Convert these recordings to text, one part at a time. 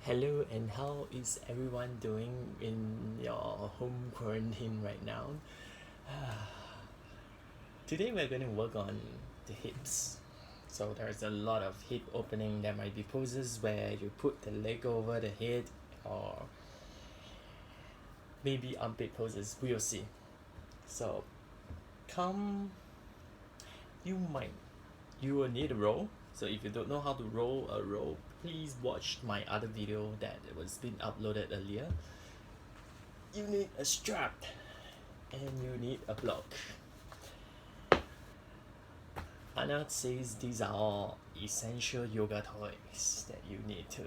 Hello, and how is everyone doing in your home quarantine right now? Today we're going to work on the hips. So there's a lot of hip opening. There might be poses where you put the leg over the head, or maybe armpit poses. We'll see. So come, you will need a roll. So if you don't know how to roll a roll, please watch my other video that was been uploaded earlier. You need a strap and you need a block. Anand says these are all essential yoga toys that you need to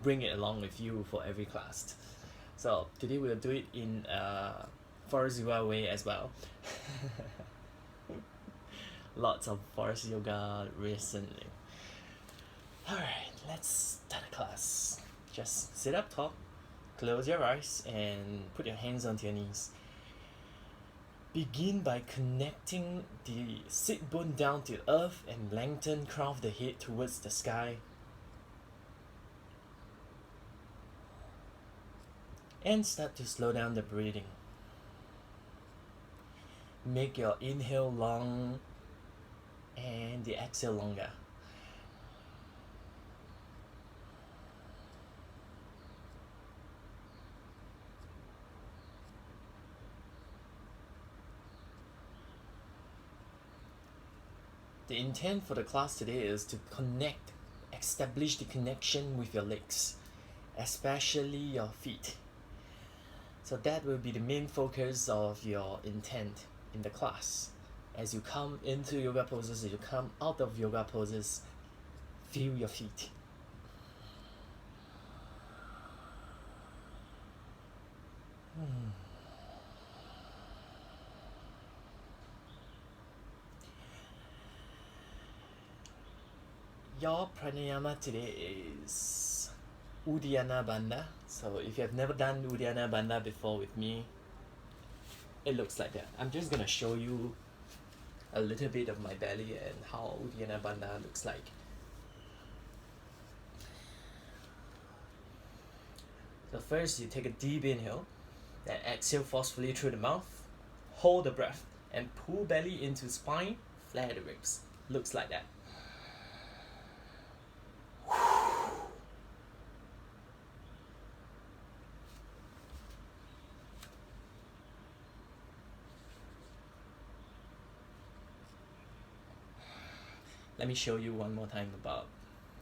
bring it along with you for every class. So today we'll do it in Forrest yoga way as well. Lots of Forrest yoga recently. Alright, let's start the class. Just sit up tall, close your eyes, and put your hands onto your knees. Begin by connecting the sit bone down to earth and lengthen crown of the head towards the sky. And start to slow down the breathing. Make your inhale long and the exhale longer. The intent for the class today is to establish the connection with your legs, especially your feet. So that will be the main focus of your intent in the class. As you come into yoga poses, as you come out of yoga poses, feel your feet. Your pranayama today is Uddiyana Bandha. So if you have never done Uddiyana Bandha before with me, it looks like that. I'm just gonna show you a little bit of my belly and how Uddiyana Bandha looks like. So first you take a deep inhale, then exhale forcefully through the mouth, hold the breath, and pull belly into spine, flare the ribs. Looks like that. Let me show you one more time about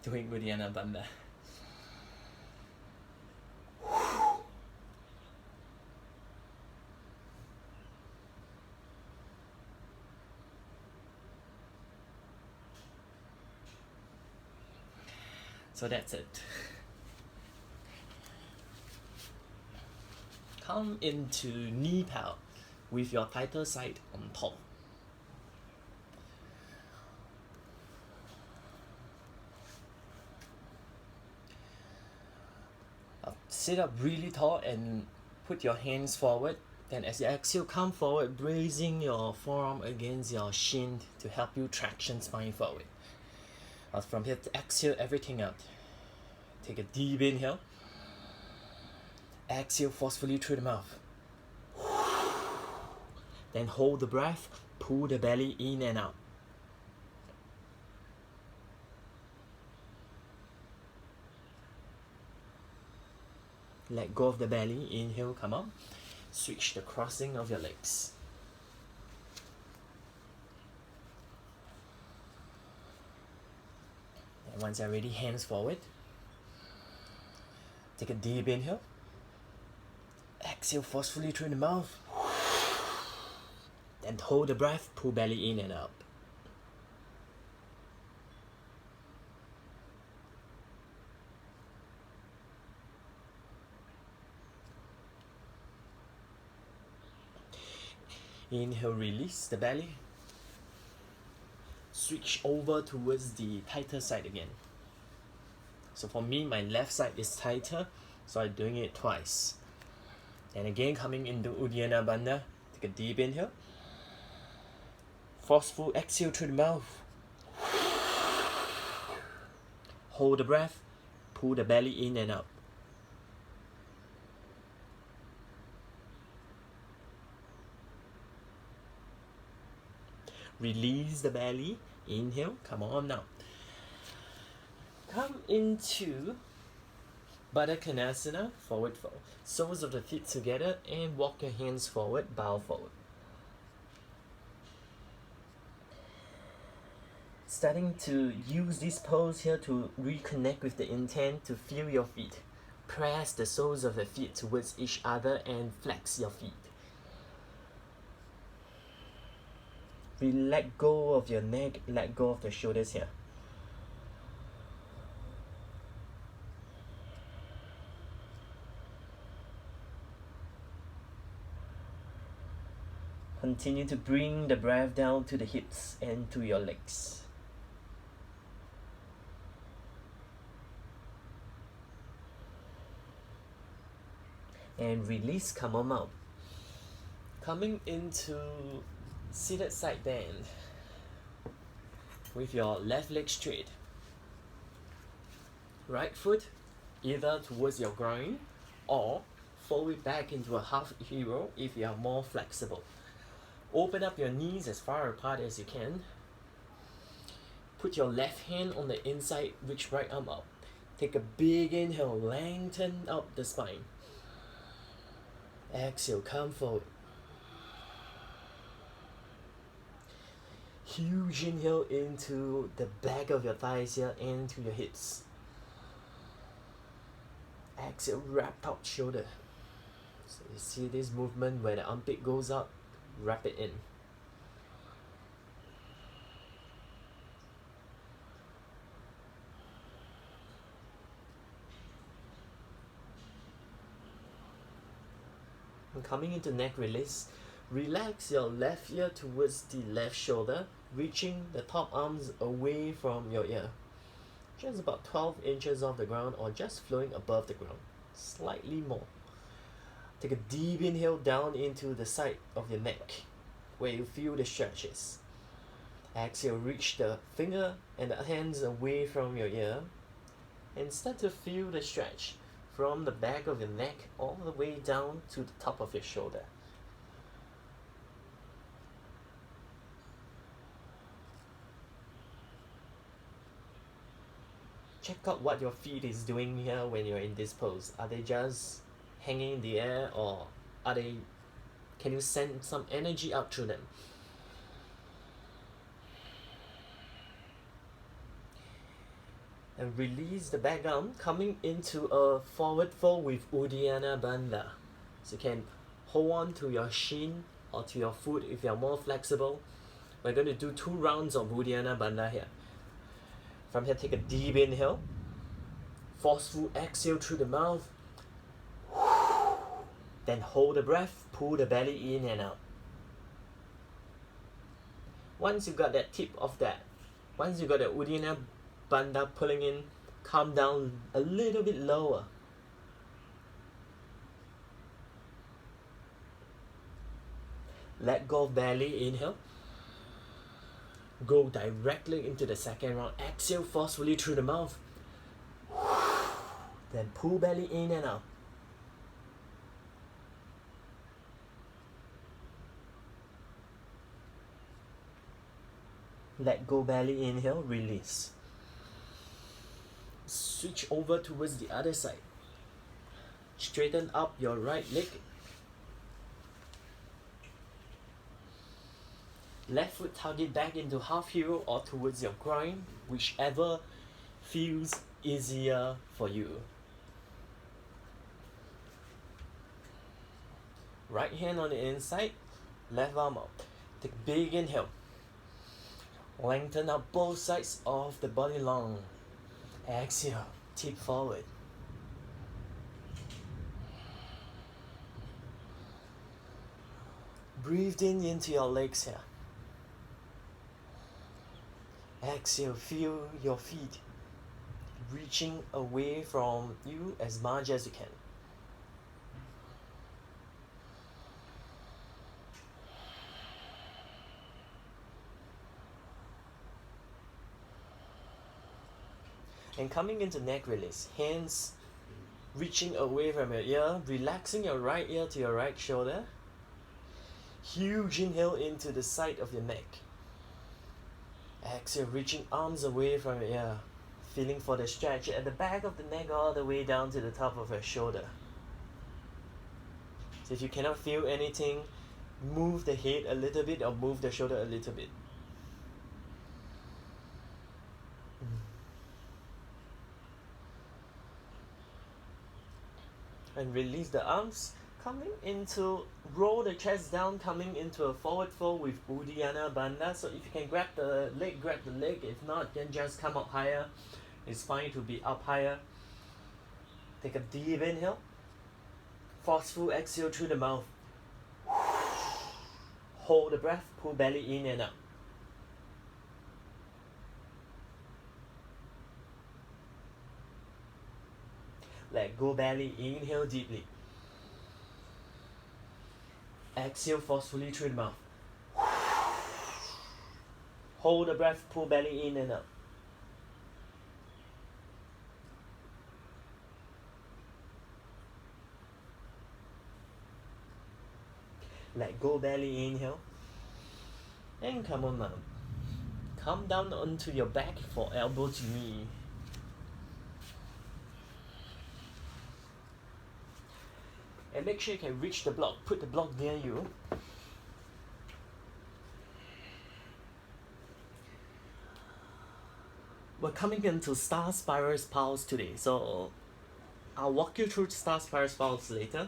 doing Uddiyana Bandha. So that's it. Come into knee pow with your tighter side on top. Sit up really tall and put your hands forward. Then as you exhale, come forward, bracing your forearm against your shin to help you traction spine forward. From here, exhale everything out. Take a deep inhale. Exhale forcefully through the mouth. Then hold the breath, pull the belly in and out. Let go of the belly, inhale, come up. Switch the crossing of your legs. And once you're ready, hands forward. Take a deep inhale. Exhale forcefully through the mouth. Then hold the breath, pull belly in and out. Inhale, release the belly. Switch over towards the tighter side again. So for me, my left side is tighter, so I'm doing it twice. And again, coming into Uddiyana Bandha, take a deep inhale. Forceful exhale through the mouth. Hold the breath, Pull the belly in and out. Release the belly. Inhale. Come on now. Come into Baddha Konasana, forward fold. Soles of the feet together and walk your hands forward, bow forward. Starting to use this pose here to reconnect with the intent to feel your feet. Press the soles of the feet towards each other and flex your feet. Let go of your neck, let go of the shoulders here. Continue to bring the breath down to the hips and to your legs. And release, come on out. Coming into seated side bend with your left leg straight. Right foot either towards your groin or fold it back into a half hero if you are more flexible. Open up your knees as far apart as you can. Put your left hand on the inside, reach right arm up. Take a big inhale, lengthen up the spine. Exhale, come forward. Huge inhale into the back of your thighs here and to your hips. Exhale, wrap out shoulder. So you see this movement where the armpit goes up, wrap it in. And coming into neck release, relax your left ear towards the left shoulder, reaching the top arms away from your ear. Just about 12 inches off the ground or just flowing above the ground, slightly more. Take a deep inhale down into the side of your neck where you feel the stretches. Exhale, reach the finger and the hands away from your ear and start to feel the stretch from the back of your neck all the way down to the top of your shoulder. Check out what your feet is doing here when you're in this pose. Are they just hanging in the air, or can you send some energy out through them? And release the back arm, coming into a forward fold with Uddiyana Bandha. So you can hold on to your shin or to your foot if you're more flexible. We're going to do 2 rounds of Uddiyana Bandha here. From here, take a deep inhale. Forceful exhale through the mouth. Then hold the breath, pull the belly in and out. Once you got that tip of that, once you got the Uddiyana Bandha pulling in, come down a little bit lower. Let go of belly, inhale. Go directly into the second round. Exhale forcefully through the mouth. Then pull belly in and out. Let go belly, inhale, release. Switch over towards the other side. Straighten up your right leg. Left foot target back into half hero or towards your groin, whichever feels easier for you. Right hand on the inside, left arm up. Take a big inhale. Lengthen up both sides of the body long. Exhale, tip forward. Breathe in into your legs here. Exhale, feel your feet reaching away from you as much as you can. And coming into neck release, hands reaching away from your ear, relaxing your right ear to your right shoulder. Huge inhale into the side of your neck. Exhale, reaching arms away from your ear, feeling for the stretch at the back of the neck all the way down to the top of your shoulder. So if you cannot feel anything, move the head a little bit or move the shoulder a little bit. And release the arms, coming into, roll the chest down, coming into a forward fold with Uddiyana Bandha. So if you can grab the leg, grab the leg. If not, then just come up higher. It's fine to be up higher. Take a deep inhale. Forceful exhale through the mouth. Hold the breath, pull belly in and up. Let go belly, inhale deeply. Exhale forcefully through the mouth. Hold the breath, pull belly in and up. Let go belly, inhale. And come on down. Come down onto your back for elbow to knee. And make sure you can reach the block. Put the block near you. We're coming into Star Spirals pulse today. So I'll walk you through Star Spirals pulse later.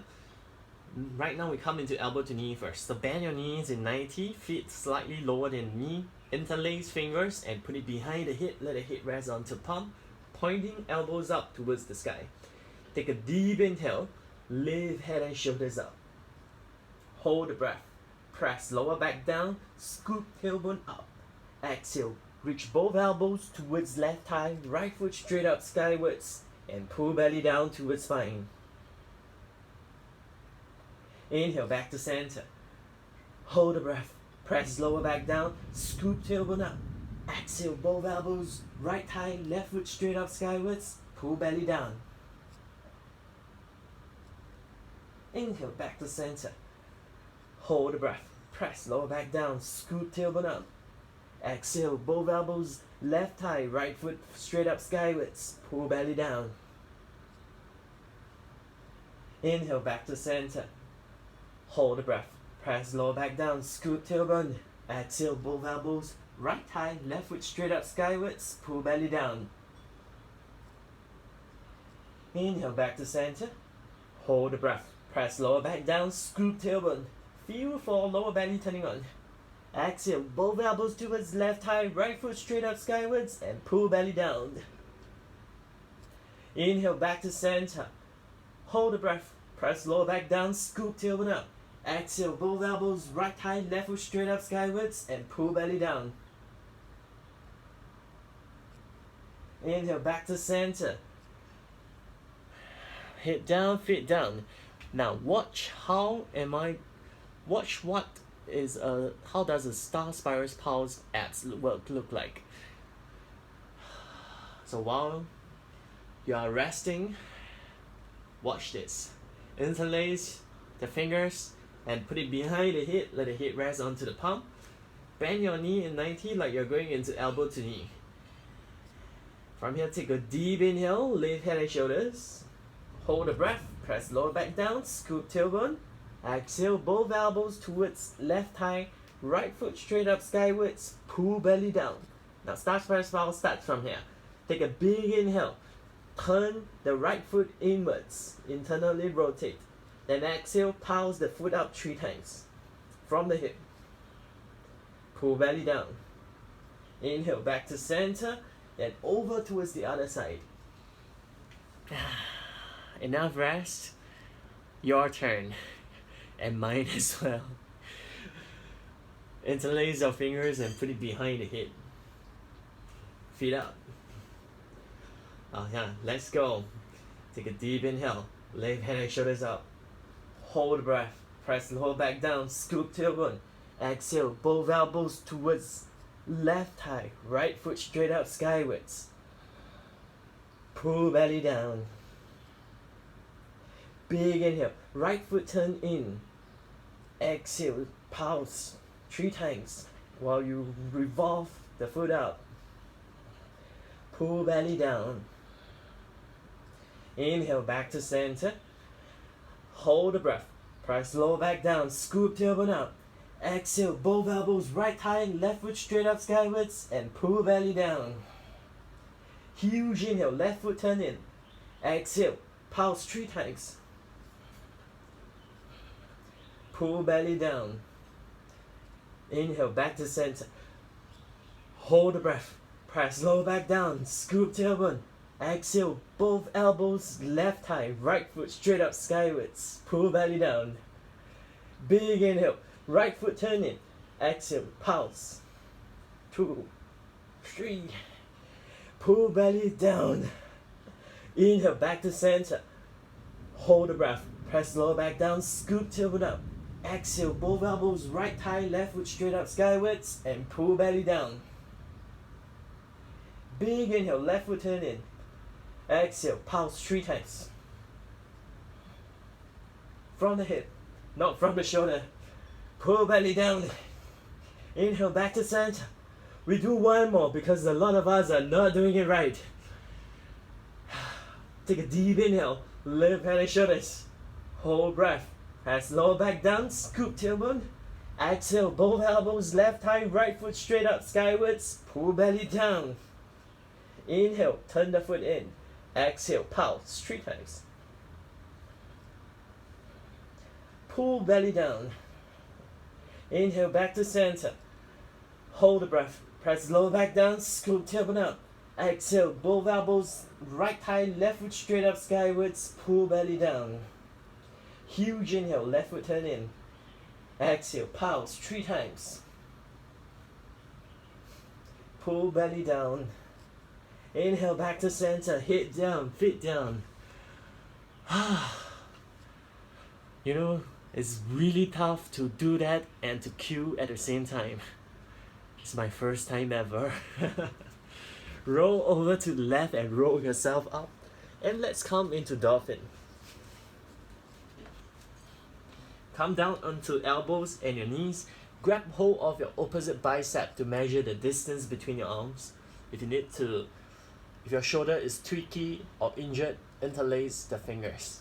Right now we come into elbow to knee first. So bend your knees in 90, feet slightly lower than knee. Interlace fingers and put it behind the head. Let the head rest onto palm. Pointing elbows up towards the sky. Take a deep inhale. Lift head and shoulders up. Hold the breath. Press lower back down. Scoop tailbone up. Exhale. Reach both elbows towards left thigh. Right foot straight up skywards. And pull belly down towards spine. Inhale back to center. Hold the breath. Press lower back down. Scoop tailbone up. Exhale both elbows. Right thigh. Left foot straight up skywards. Pull belly down. Inhale back to center. Hold the breath. Press lower back down. Scoop tailbone up. Exhale both elbows. Left thigh. Right foot straight up skywards. Pull belly down. Inhale back to center. Hold the breath. Press lower back down. Scoop tailbone. Exhale both elbows. Right thigh. Left foot straight up skywards. Pull belly down. Inhale back to center. Hold the breath. Press lower back down, scoop tailbone. Feel for lower belly turning on. Exhale, both elbows towards left thigh, right foot straight up skywards, and pull belly down. Inhale back to center. Hold the breath. Press lower back down, scoop tailbone up. Exhale, both elbows, right thigh, left foot straight up skywards, and pull belly down. Inhale back to center. Head down, feet down. Now watch how does a Star Spirals pulse abs look like. So while you are resting, watch this. Interlace the fingers and put it behind the head. Let the head rest onto the palm. Bend your knee in 90 like you're going into elbow to knee. From here, take a deep inhale, lift head and shoulders. Hold the breath. Press lower back down, scoop tailbone. Exhale both elbows towards left thigh, right foot straight up skywards, pull belly down. Now Star Spirals pulse starts from here. Take a big inhale. Turn the right foot inwards, internally rotate. Then exhale, pulse the foot up 3 times. From the hip. Pull belly down. Inhale back to center, then over towards the other side. Enough rest. Your turn. And mine as well. Interlace your fingers and put it behind the head. Feet up. Oh yeah, let's go. Take a deep inhale. Lift head and shoulders up. Hold the breath. Press lower back down. Scoop tailbone. Exhale, both elbows towards left thigh. Right foot straight up skywards. Pull belly down. Big inhale. Right foot turn in. Exhale. Pulse 3 times while you revolve the foot out. Pull belly down. Inhale back to center. Hold the breath. Press lower back down. Scoop tailbone out. Exhale. Both elbows right thigh and left foot straight up skywards and pull belly down. Huge inhale. Left foot turn in. Exhale. Pulse 3 times. Pull belly down. Inhale back to center. Hold the breath. Press lower back down. Scoop tailbone. Exhale. Both elbows left thigh. Right foot straight up skywards. Pull belly down. Big inhale. Right foot turn in. Exhale. Pulse. 2, 3. Pull belly down. Inhale back to center. Hold the breath. Press lower back down. Scoop tailbone up. Exhale. Both elbows right thigh, left foot straight up skywards and pull belly down. Big inhale. Left foot turn in. Exhale. Pulse 3 times. From the hip, not from the shoulder. Pull belly down. Inhale back to center. We do one more because a lot of us are not doing it right. Take a deep inhale. Lift head and shoulders. Hold breath. Press lower back down. Scoop tailbone. Exhale. Both elbows left thigh, right foot straight up skywards. Pull belly down. Inhale. Turn the foot in. Exhale. Pulse 3 times. Pull belly down. Inhale back to center. Hold the breath. Press lower back down. Scoop tailbone up. Exhale. Both elbows right thigh, left foot straight up skywards. Pull belly down. Huge inhale. Left foot turn in. Exhale. Pulse 3 times. Pull belly down. Inhale back to center. Hit down. Feet down. You know, it's really tough to do that and to cue at the same time. It's my first time ever. Roll over to the left and roll yourself up. And let's come into dolphin. Come down onto elbows and your knees. Grab hold of your opposite bicep to measure the distance between your arms. If your shoulder is tweaky or injured, interlace the fingers.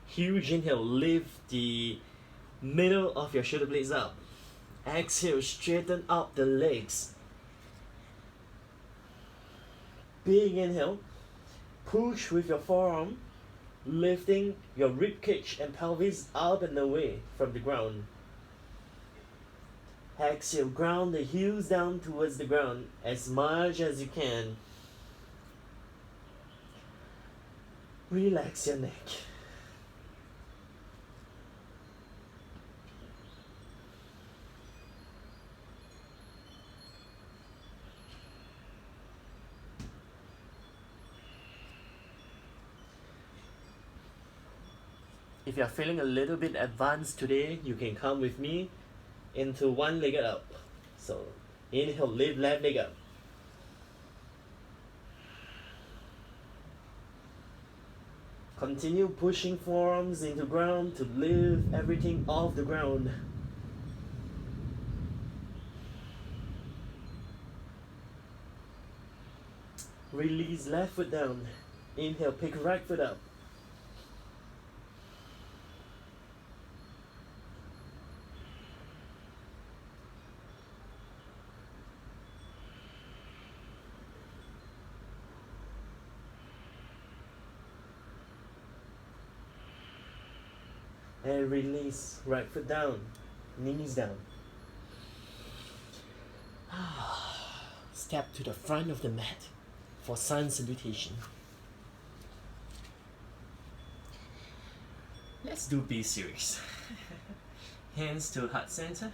Huge inhale, lift the middle of your shoulder blades up. Exhale, straighten up the legs. Big inhale, push with your forearm, lifting your rib cage and pelvis up and away from the ground. Exhale, ground the heels down towards the ground as much as you can. Relax your neck. If you're feeling a little bit advanced today, you can come with me into one-legged up. So inhale, lift left leg up. Continue pushing forearms into ground to lift everything off the ground. Release left foot down. Inhale, pick right foot up. And release, right foot down, knees down. Step to the front of the mat for sun salutation. Let's do B series. Hands to heart center.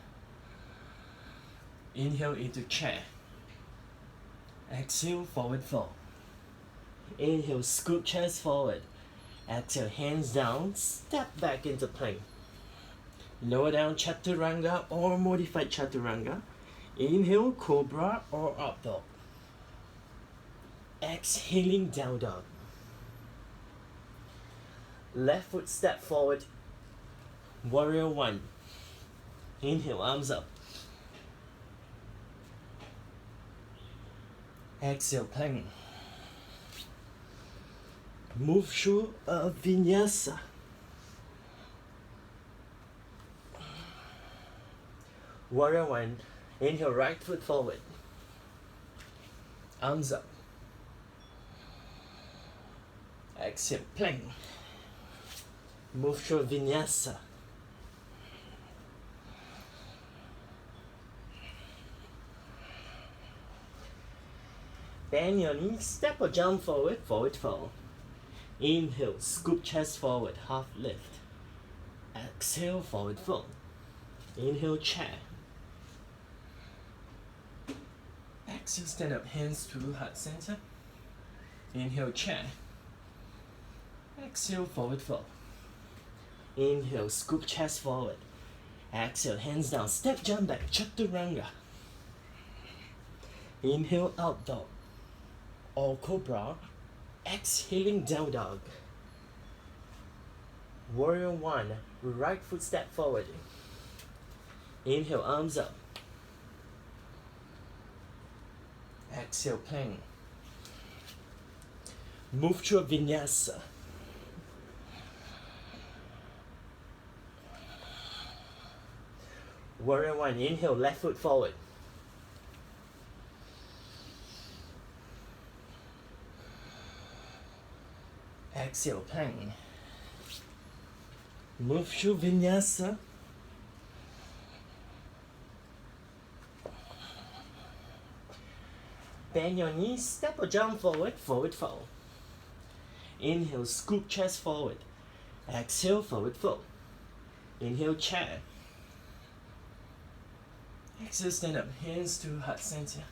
Inhale into chair. Exhale, forward fold. Inhale, scoop chest forward. Exhale, hands down, step back into plank. Lower down chaturanga or modified chaturanga. Inhale, cobra or up dog. Exhaling, down dog. Left foot step forward. Warrior one. Inhale, arms up. Exhale, plank. Move through a vinyasa. Warrior one. Inhale, right foot forward. Arms up. Exhale, plank. Move through vinyasa. Bend your knees, step or jump forward, forward fold. Inhale, scoop chest forward, half lift. Exhale, forward fold. Inhale, chair. Exhale, stand up, hands to heart center. Inhale, chair. Exhale, forward fold. Inhale, scoop chest forward. Exhale, hands down, step, jump back, chaturanga. Inhale, out dog or cobra. Exhaling, down dog. Warrior one, right foot step forward. Inhale, arms up. Exhale, plank. Move through a vinyasa. Warrior one, inhale, left foot forward. Exhale, plank. Move through vinyasa. Bend your knees, step or jump forward, forward fold. Inhale, scoop chest forward. Exhale, forward fold. Inhale, chair. Exhale, stand up, hands to heart center.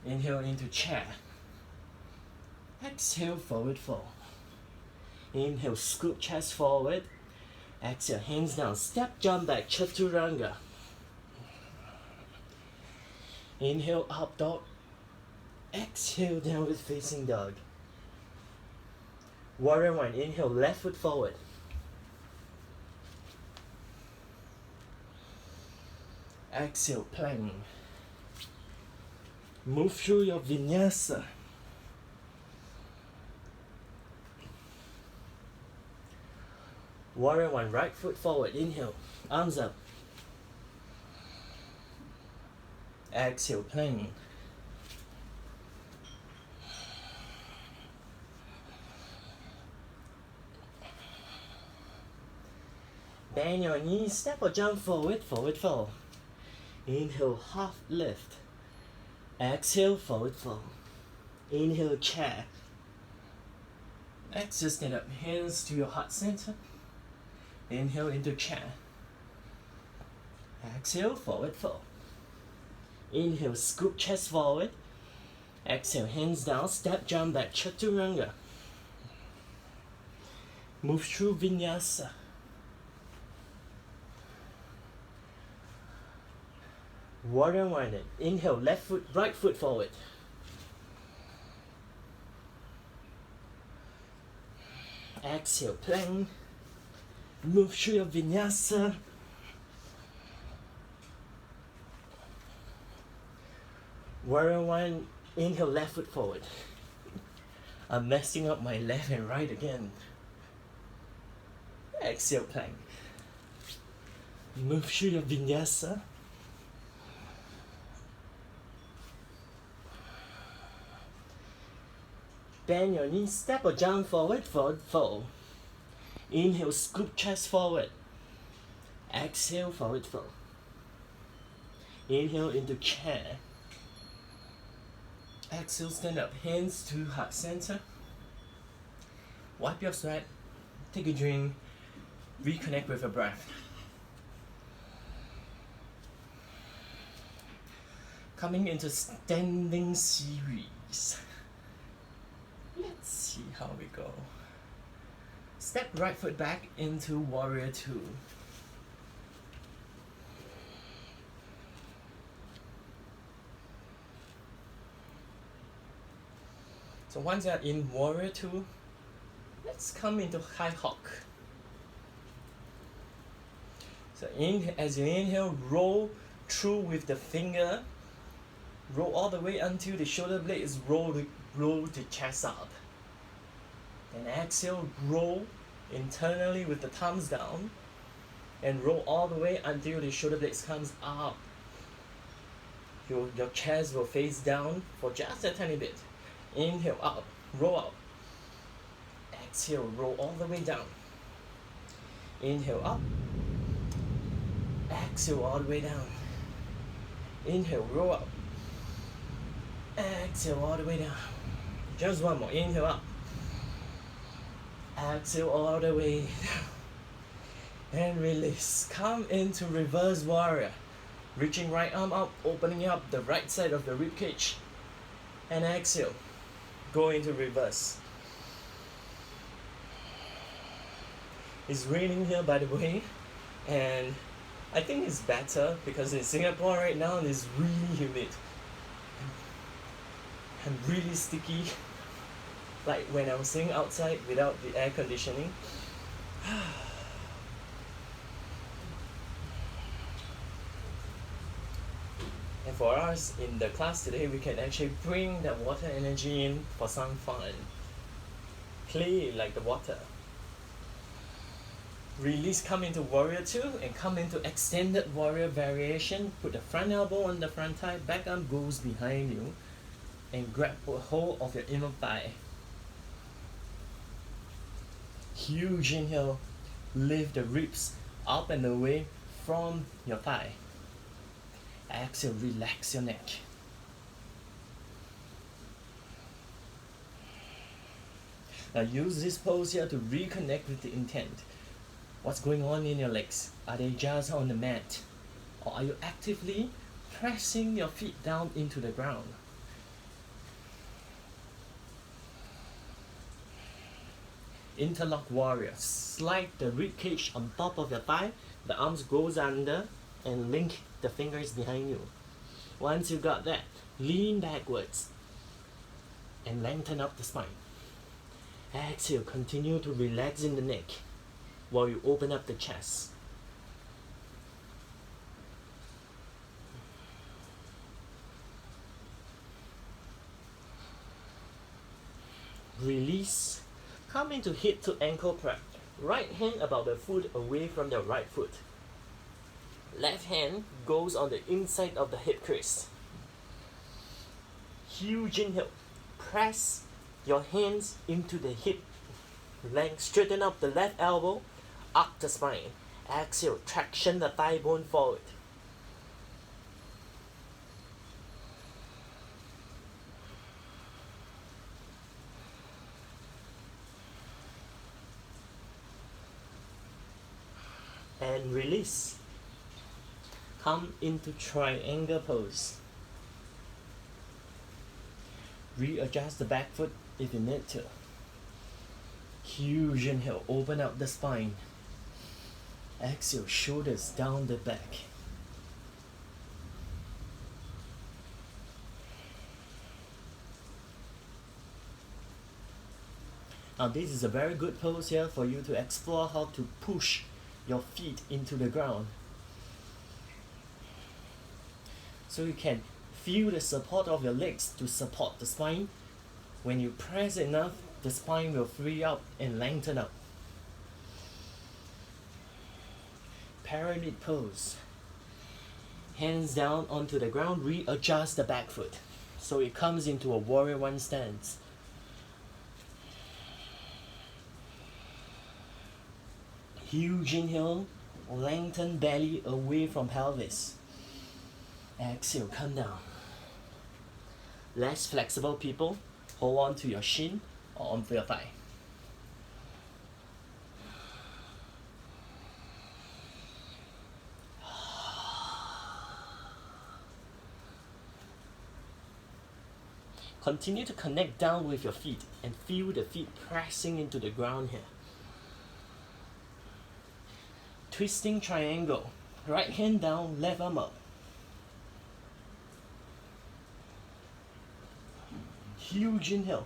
Inhale into chair. Exhale, forward fold. Inhale, scoop chest forward. Exhale, hands down, step, jump back, chaturanga. Inhale, up dog. Exhale, downward facing dog. Warrior one, inhale, left foot forward. Exhale, plank. Move through your vinyasa. Warrior one, right foot forward, inhale, arms up. Exhale, plank. Bend your knees, step or jump forward, forward fold. Inhale, half lift. Exhale, forward fold. Inhale, chair. Exhale, stand up, hands to your heart center. Inhale into chair. Exhale, forward fold. Inhale, scoop chest forward. Exhale, hands down, step, jump back, chaturanga. Move through vinyasa. Warrior one, inhale, left foot, right foot forward. Exhale, plank. Move through your vinyasa. Warrior one, inhale, left foot forward. I'm messing up my left and right again. Exhale, plank. Move through your vinyasa. Bend your knees, step or jump forward, forward fold. Inhale, scoop chest forward. Exhale, forward fold. Inhale into chair. Exhale, stand up, hands to heart center. Wipe your sweat, take a drink, reconnect with your breath. Coming into standing series. Let's see how we go. Step right foot back into warrior two. So once you're in warrior 2, let's come into high hawk. So as you inhale, roll through with the finger, roll all the way until the shoulder blade is roll the chest up. Then exhale, roll internally with the thumbs down, and roll all the way until the shoulder blades comes up. Your chest will face down for just a tiny bit. Inhale up, roll up. Exhale, roll all the way down. Inhale up. Exhale all the way down. Inhale, roll up. Exhale all the way down. Just one more. Inhale up. Exhale all the way down. And release. Come into reverse warrior. Reaching right arm up, opening up the right side of the rib cage. And exhale. Go into reverse. It's raining here, by the way, and I think it's better because in Singapore right now it's really humid and really sticky, like when I was sitting outside without the air conditioning. And for us in the class today, we can actually bring that water energy in for some fun. Play like the water. Release, come into warrior 2 and come into extended warrior variation. Put the front elbow on the front thigh, back arm goes behind you and grab a hold of your inner thigh. Huge inhale, lift the ribs up and away from your thigh. Exhale, relax your neck. Now use this pose here to reconnect with the intent. What's going on in your legs? Are they just on the mat? Or are you actively pressing your feet down into the ground? Interlock warrior. Slide the rib cage on top of your thigh. The arms goes under and link the fingers behind you. Once you got that, lean backwards and lengthen up the spine. Exhale, continue to relax in the neck while you open up the chest. Release. Come into hip to ankle prep. Right hand about the foot away from the right foot. Left hand goes on the inside of the hip crease. Huge inhale. Press your hands into the hip length. Straighten up the left elbow, up the spine. Exhale, traction the thigh bone forward. And release. Come into triangle pose. Readjust the back foot if you need to. Huge inhale, open up the spine. Exhale, shoulders down the back. Now this is a very good pose here for you to explore how to push your feet into the ground. So you can feel the support of your legs to support the spine. When you press enough, the spine will free up and lengthen up. Pyramid pose. Hands down onto the ground, readjust the back foot so it comes into a warrior 1 stance. Huge inhale, lengthen belly away from pelvis. Exhale, come down. Less flexible people, hold on to your shin or onto your thigh. Continue to connect down with your feet and feel the feet pressing into the ground here. Twisting triangle. Right hand down, left arm up. Huge inhale.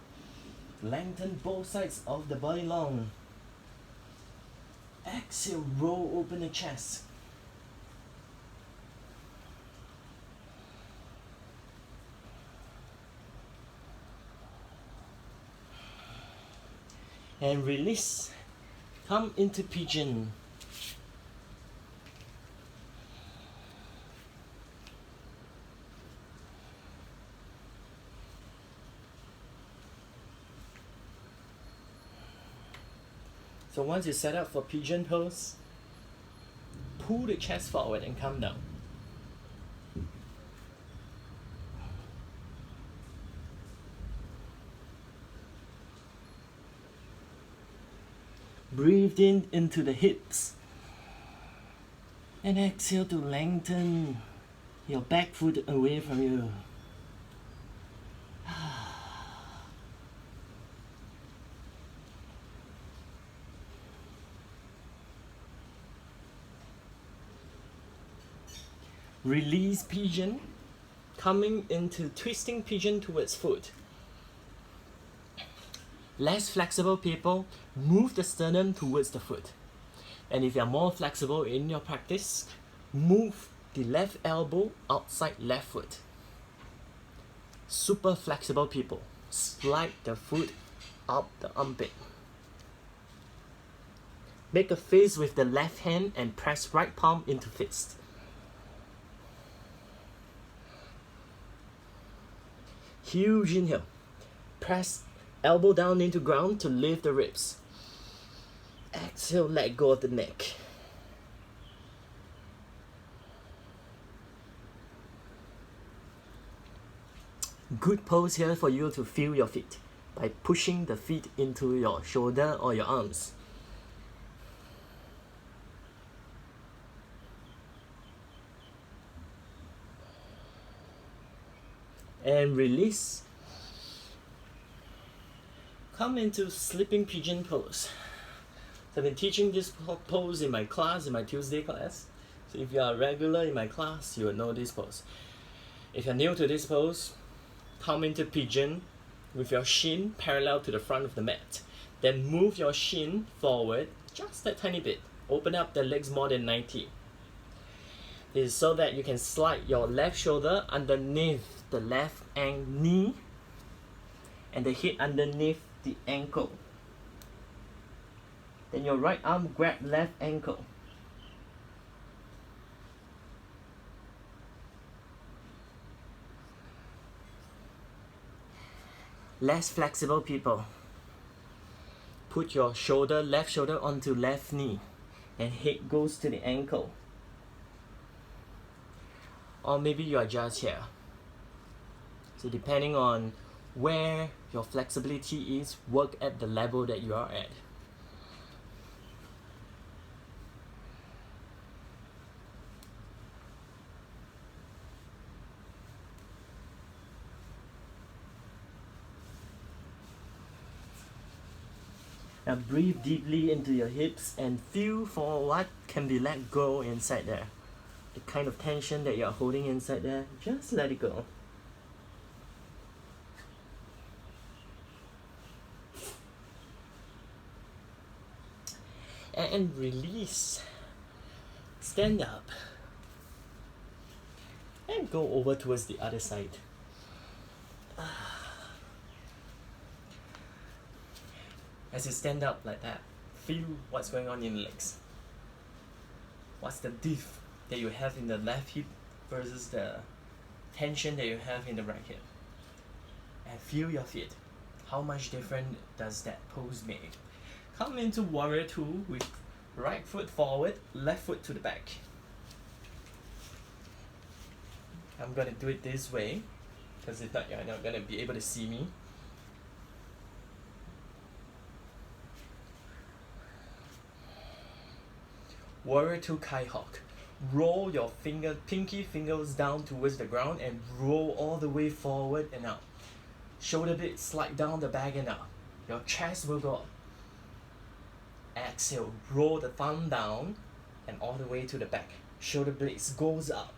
Lengthen both sides of the body long. Exhale, roll open the chest. And release. Come into pigeon. So once you set up for pigeon pose, pull the chest forward and come down. Breathe in into the hips. And exhale to lengthen your back foot away from you. Release pigeon, coming into twisting pigeon towards foot. Less flexible people, move the sternum towards the foot. And if you are more flexible in your practice, move the left elbow outside left foot. Super flexible people, slide the foot up the armpit. Make a fist with the left hand and press right palm into fist. Huge inhale. Press elbow down into ground to lift the ribs. Exhale, let go of the neck. Good pose here for you to feel your feet by pushing the feet into your shoulder or your arms. And release. Come into sleeping pigeon pose. So I've been teaching this pose in my class, in my Tuesday class. So if you are regular in my class, you will know this pose. If you're new to this pose, come into pigeon with your shin parallel to the front of the mat. Then move your shin forward just a tiny bit. Open up the legs more than 90. This is so that you can slide your left shoulder underneath the left knee and the hip underneath the ankle. Then your right arm grab left ankle. Less flexible people, put your shoulder, left shoulder onto left knee and head goes to the ankle. Or maybe you are just here. So depending on where your flexibility is, work at the level that you are at. Now breathe deeply into your hips and feel for what can be let go inside there. The kind of tension that you're holding inside there, just let it go. And release. Stand up. And go over towards the other side. As you stand up like that, feel what's going on in the legs. What's the diff that you have in the left hip versus the tension that you have in the right hip. And feel your feet. How much different does that pose make? Come into warrior two with right foot forward, left foot to the back. I'm gonna do it this way, because if not, you're not gonna be able to see me. Warrior two Kai Hawk. Roll your pinky fingers down towards the ground and roll all the way forward and up. Shoulder blades slide down the back and up. Your chest will go up. Exhale, roll the thumb down and all the way to the back. Shoulder blades goes up.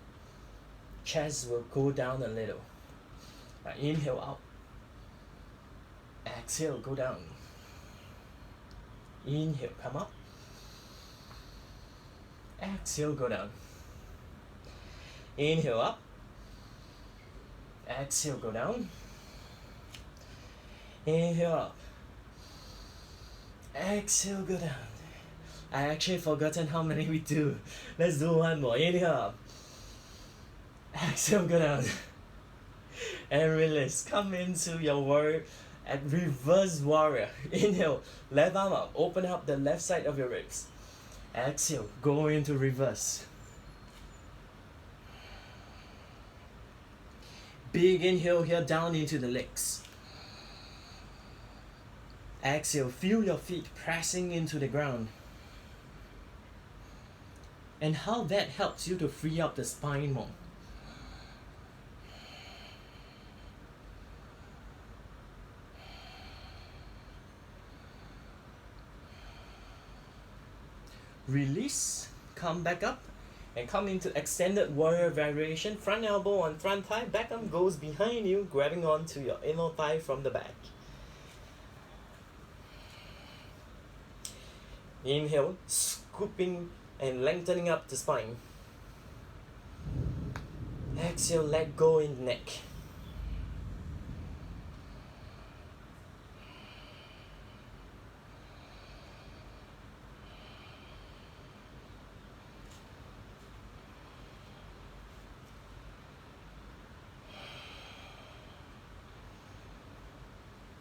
Chest will go down a little. Now inhale out. Exhale, go down. Inhale, come up. Exhale, go down. Inhale up. Exhale, go down. Inhale up. Exhale, go down. I actually forgotten how many we do. Let's do one more. Inhale up. Exhale, go down. And release. Come into your warrior at reverse warrior. Inhale, left arm up. Open up the left side of your ribs. Exhale, go into reverse. Big inhale here down into the legs. Exhale, feel your feet pressing into the ground. And how that helps you to free up the spine more. Release, come back up, and come into extended warrior variation. Front elbow on front thigh, back arm goes behind you, grabbing onto your inner thigh from the back. Inhale, scooping and lengthening up the spine. Exhale, let go in the neck.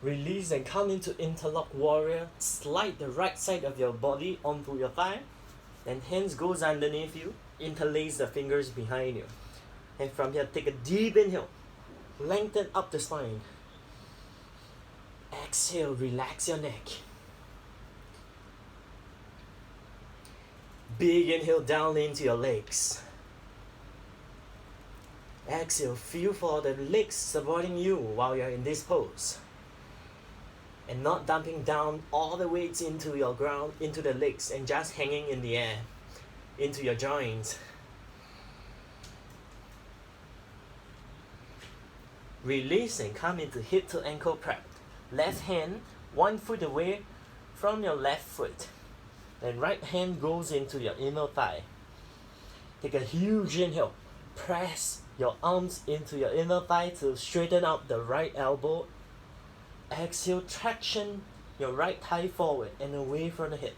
Release and come into interlock warrior. Slide the right side of your body onto your thigh. Then hands goes underneath you. Interlace the fingers behind you. And from here, take a deep inhale. Lengthen up the spine. Exhale, relax your neck. Big inhale down into your legs. Exhale, feel for the legs supporting you while you're in this pose. And not dumping down all the weights into your ground, into the legs, and just hanging in the air, into your joints. Release and come into hip to ankle prep. Left hand, one foot away from your left foot. Then right hand goes into your inner thigh. Take a huge inhale. Press your arms into your inner thigh to straighten out the right elbow. Exhale, traction your right thigh forward and away from the hip.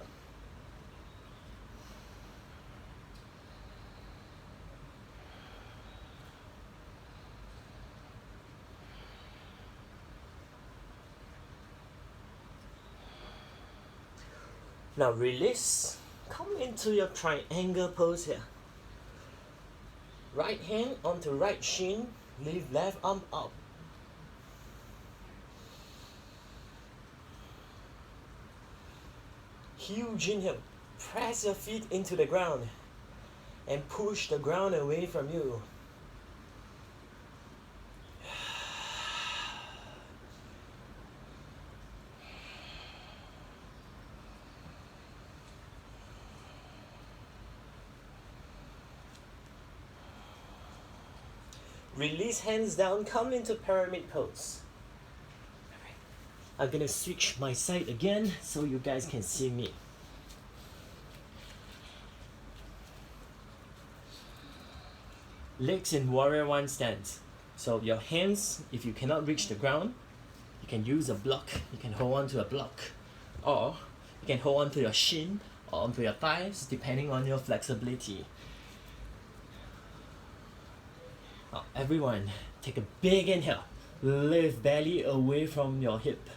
Now release. Come into your triangle pose here. Right hand onto right shin. Lift left arm up. Huge inhale. Press your feet into the ground and push the ground away from you. Release, hands down, come into pyramid pose. I'm gonna switch my side again so you guys can see me. Legs in warrior one stance. So your hands, if you cannot reach the ground, you can use a block. You can hold on to a block. Or you can hold on to your shin or onto your thighs, depending on your flexibility. Now, everyone, take a big inhale. Lift belly away from your hip.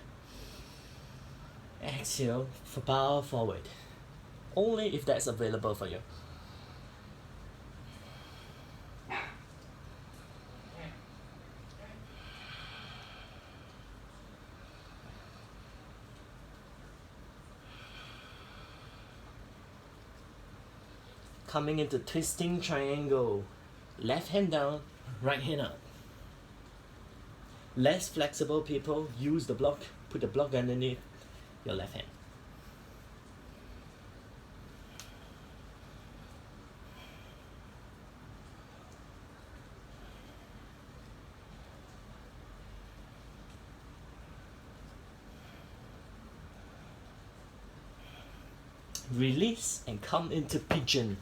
Exhale, bow forward. Only if that's available for you. Coming into twisting triangle. Left hand down, right hand up. Less flexible people, use the block. Put the block underneath your left hand. Release and come into pigeon.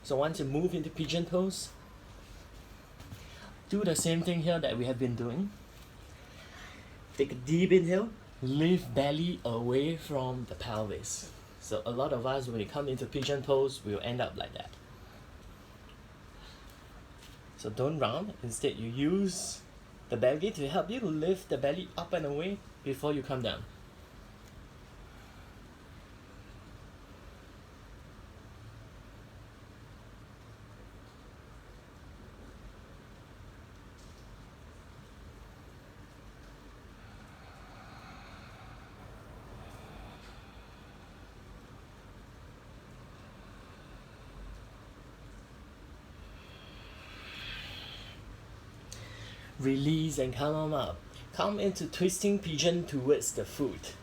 So once you move into pigeon pose, do the same thing here that we have been doing. Take a deep inhale, lift belly away from the pelvis. So a lot of us, when we come into pigeon pose, we will end up like that. So don't round, instead you use the belly to help you lift the belly up and away before you come down. Release and come on up. Come into twisting pigeon towards the foot.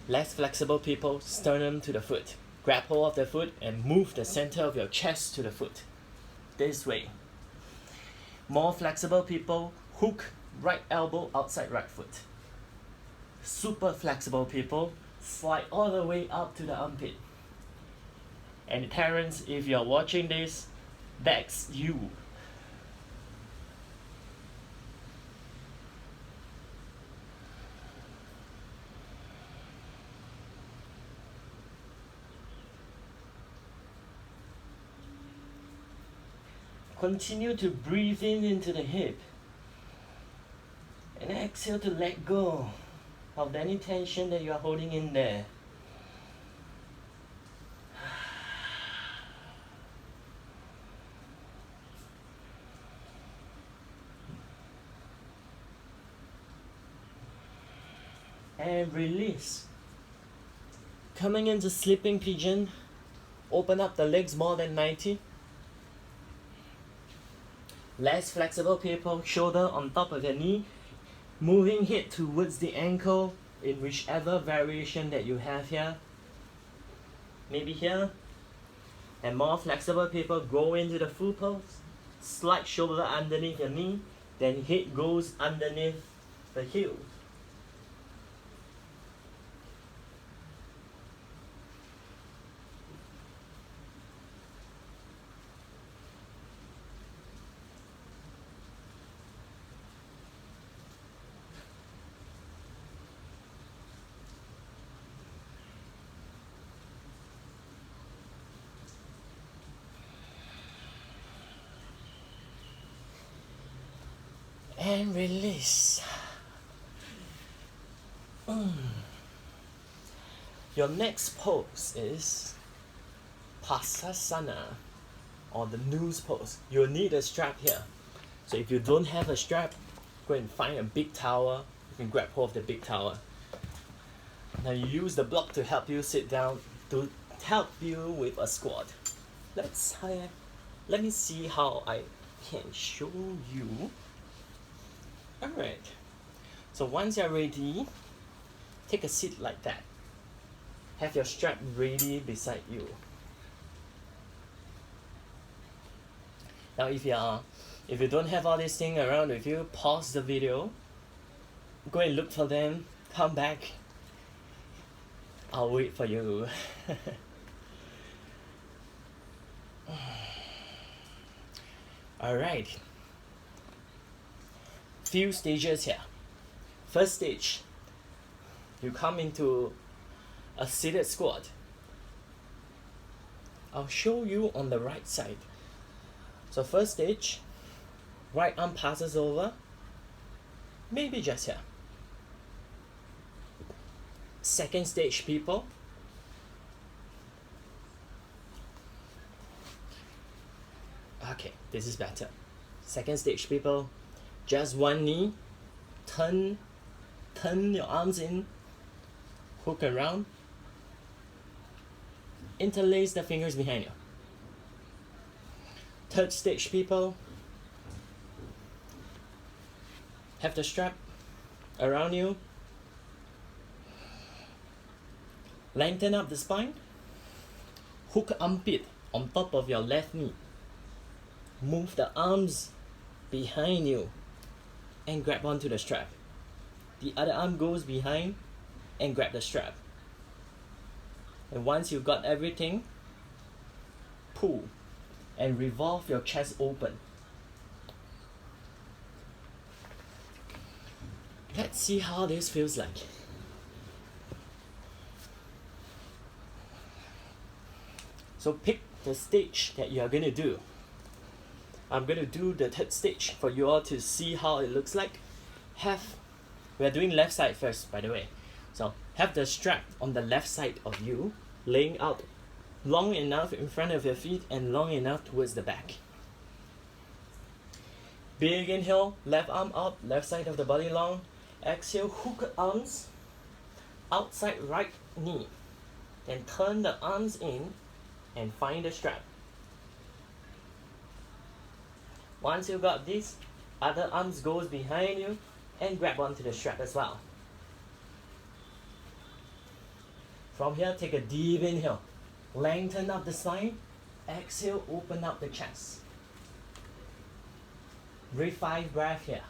Less flexible people, sternum to the foot. Grab hold of the foot and move the center of your chest to the foot. This way. More flexible people, hook right elbow outside right foot. Super flexible people, slide all the way up to the armpit. And Terrence, if you're watching this, that's you. Continue to breathe in into the hip. And exhale to let go of any tension that you are holding in there. And release. Coming into sleeping pigeon, open up the legs more than 90. Less flexible people, shoulder on top of your knee, moving head towards the ankle in whichever variation that you have here. Maybe here. And more flexible people, go into the full pose, slide shoulder underneath your knee, then head goes underneath the heel. And release. Your next pose is Pasasana, or the noose pose. You'll need a strap here. So if you don't have a strap, go and find a big tower. You can grab hold of the big tower. Now you use the block to help you sit down, to help you with a squat. Let me see how I can show you. Alright, so once you're ready, take a seat like that. Have your strap ready beside you. Now if you don't have all these things around with you, pause the video, go and look for them, come back. I'll wait for you. Alright. Few stages here. First stage, you come into a seated squat. I'll show you on the right side. So first stage, right arm passes over, maybe just here. Second stage, people. Okay, this is better. Second stage, people. Just one knee, turn your arms in, hook around, interlace the fingers behind you. Third stage, people, have the strap around you, lengthen up the spine, Hook armpit on top of your left knee. Move the arms behind you and grab onto the strap. The other arm goes behind and grab the strap. And once you got everything, pull and revolve your chest open. Let's see how this feels like. So pick the stage that you are going to do. I'm going to do the third stage for you all to see how it looks like. We're doing left side first, by the way. So have the strap on the left side of you, laying out long enough in front of your feet and long enough towards the back. Big inhale, left arm up, left side of the body long. Exhale, hook arms outside right knee. Then turn the arms in and find the strap. Once you got this, other arms goes behind you and grab onto the strap as well. From here, take a deep inhale. Lengthen up the spine. Exhale, open up the chest. Breathe 5 breaths here.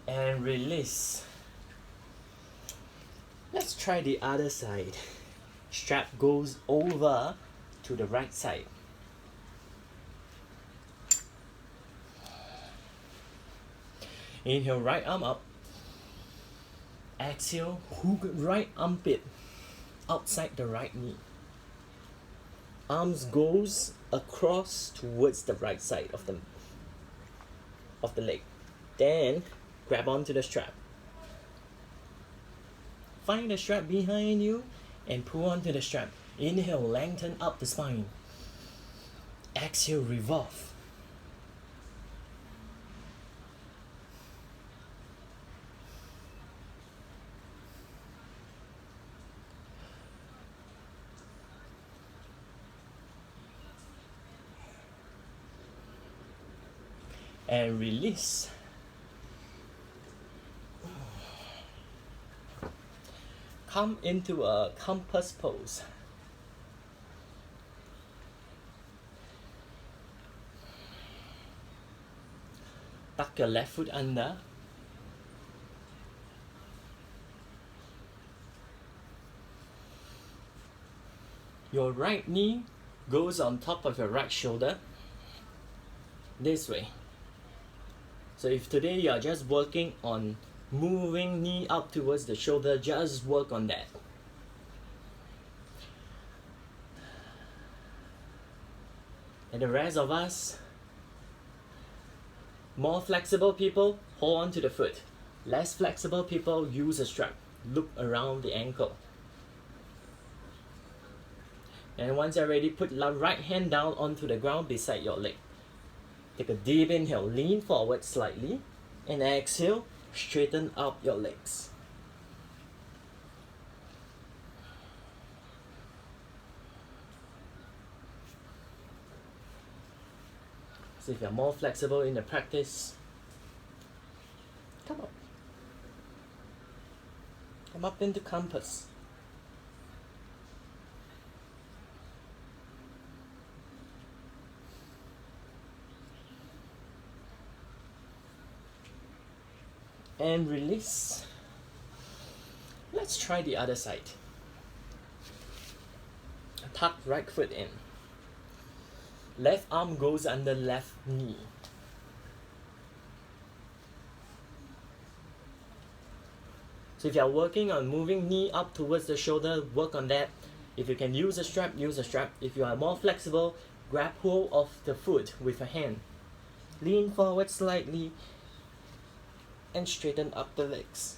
And release. Let's try the other side. Strap goes over to the right side. Inhale, right arm up. Exhale, hook right armpit outside the right knee. Arms goes across towards the right side of the leg. Then grab onto the strap. Find the strap behind you and pull onto the strap. Inhale, lengthen up the spine. Exhale, revolve. And release. Come into a compass pose. Tuck your left foot under. Your right knee goes on top of your right shoulder. This way. So if today you are just working on moving knee up towards the shoulder, just work on that. And the rest of us, more flexible people, hold on to the foot. Less flexible people, use a strap. Look around the ankle. And once you're ready, put the right hand down onto the ground beside your leg. Take a deep inhale, lean forward slightly, and exhale, straighten up your legs. So if you're more flexible in the practice, come up. Come up into compass. And release. Let's try the other side. Tuck right foot in. Left arm goes under left knee. So if you are working on moving knee up towards the shoulder, work on that. If you can use a strap, use a strap. If you are more flexible, grab hold of the foot with a hand. Lean forward slightly and straighten up the legs.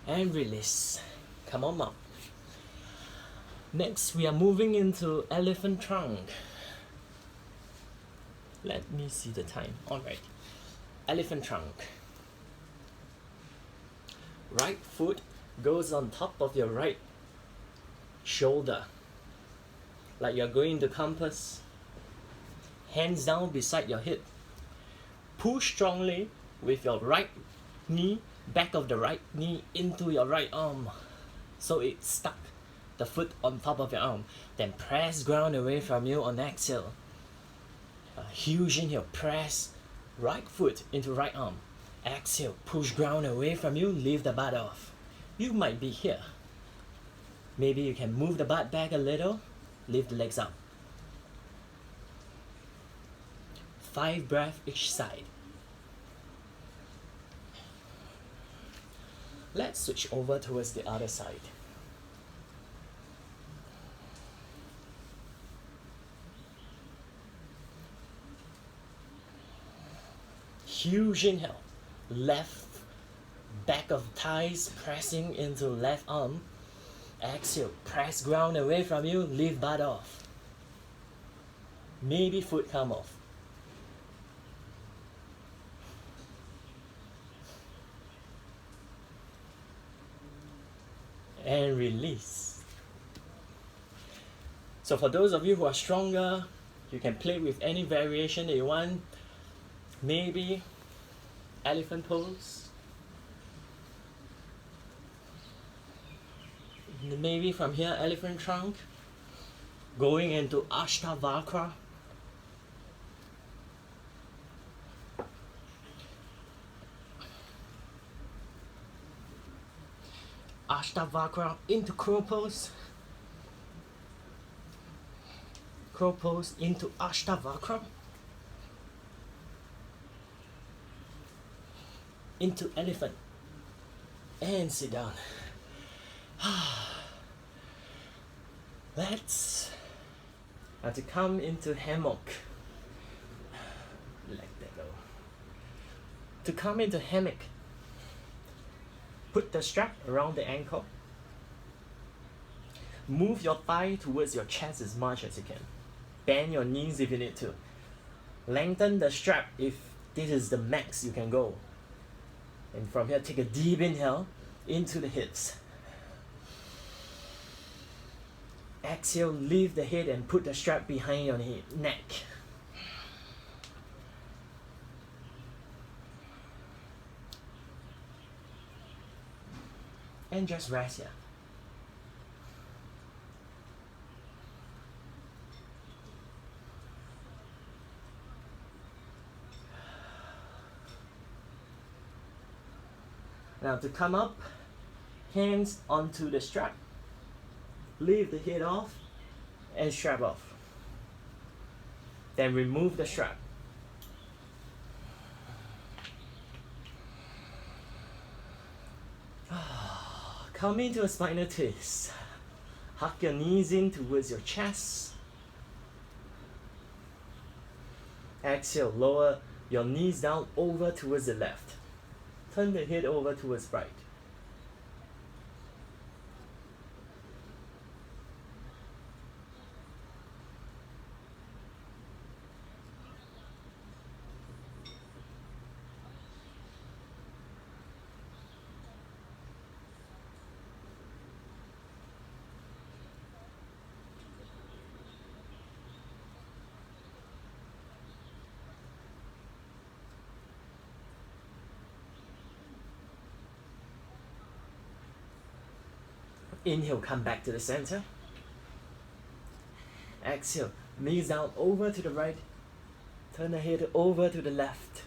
and release. Come on up. Next, we are moving into elephant trunk. Let me see the time. Alright. Elephant trunk. Right foot goes on top of your right shoulder. Like you're going to compass. Hands down beside your hip. Push strongly with your right knee, back of the right knee into your right arm. So it's stuck, the foot on top of your arm. Then press ground away from you on exhale. A huge inhale, press right foot into right arm. Exhale, push ground away from you, lift the butt off. You might be here. Maybe you can move the butt back a little, lift the legs up. 5 breaths each side. Let's switch over towards the other side. Huge inhale. Left back of thighs pressing into left arm. Exhale, press ground away from you, lift butt off. Maybe foot come off. And release. So for those of you who are stronger, you can play with any variation that you want. Maybe elephant pose. Maybe from here, elephant trunk. Going into Ashtavakra. Ashtavakra into crow pose. Crow pose into Ashtavakra. Into elephant. And sit down. Let's have to come into hammock. Let that go. To come into hammock, put the strap around the ankle. Move your thigh towards your chest as much as you can. Bend your knees if you need to. Lengthen the strap if this is the max you can go. And from here, take a deep inhale into the hips. Exhale, lift the head and put the strap behind your neck. And just rest here. Now to come up, hands onto the strap. Lift the head off and strap off. Then remove the strap. Come into a spinal twist. Hug your knees in towards your chest. Exhale, lower your knees down over towards the left. Turn the head over towards right. Inhale, come back to the center. Exhale, knees down over to the right. Turn the head over to the left.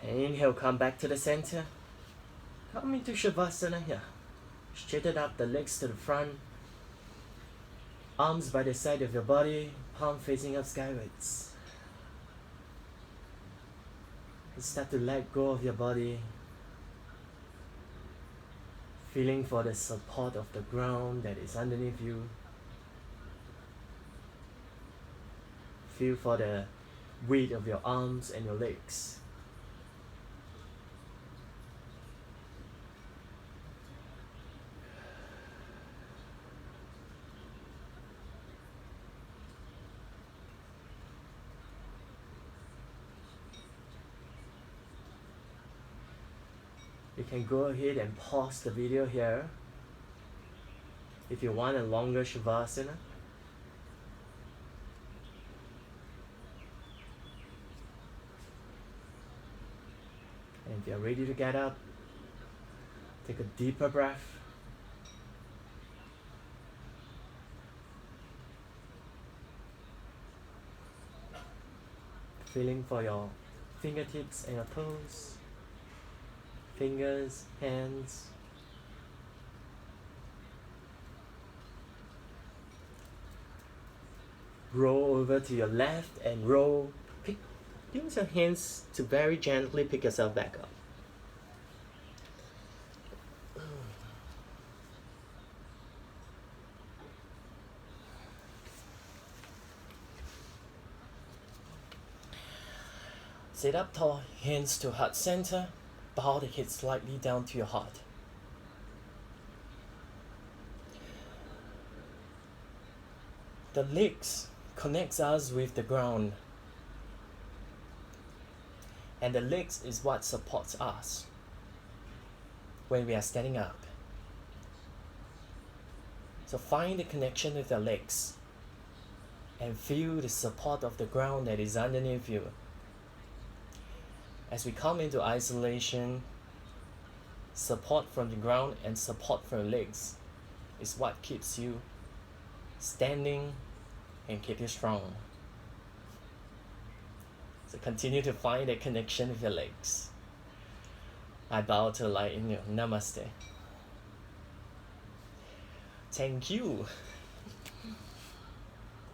Inhale, come back to the center. Come into Shavasana here. Straighten up the legs to the front. Arms by the side of your body, palm facing up skywards. And start to let go of your body, feeling for the support of the ground that is underneath you. Feel for the weight of your arms and your legs. You can go ahead and pause the video here if you want a longer Shavasana. And if you're ready to get up, take a deeper breath. Feeling for your fingertips and your toes. Fingers, hands. Roll over to your left and roll. Use your hands to very gently pick yourself back up. Sit up tall, hands to heart center. Bow the head slightly down to your heart. The legs connects us with the ground, and the legs is what supports us when we are standing up. So find the connection with the legs and feel the support of the ground that is underneath you. As we come into isolation, support from the ground and support from your legs is what keeps you standing and keep you strong. So continue to find that connection with your legs. I bow to light in you. Namaste. Thank you.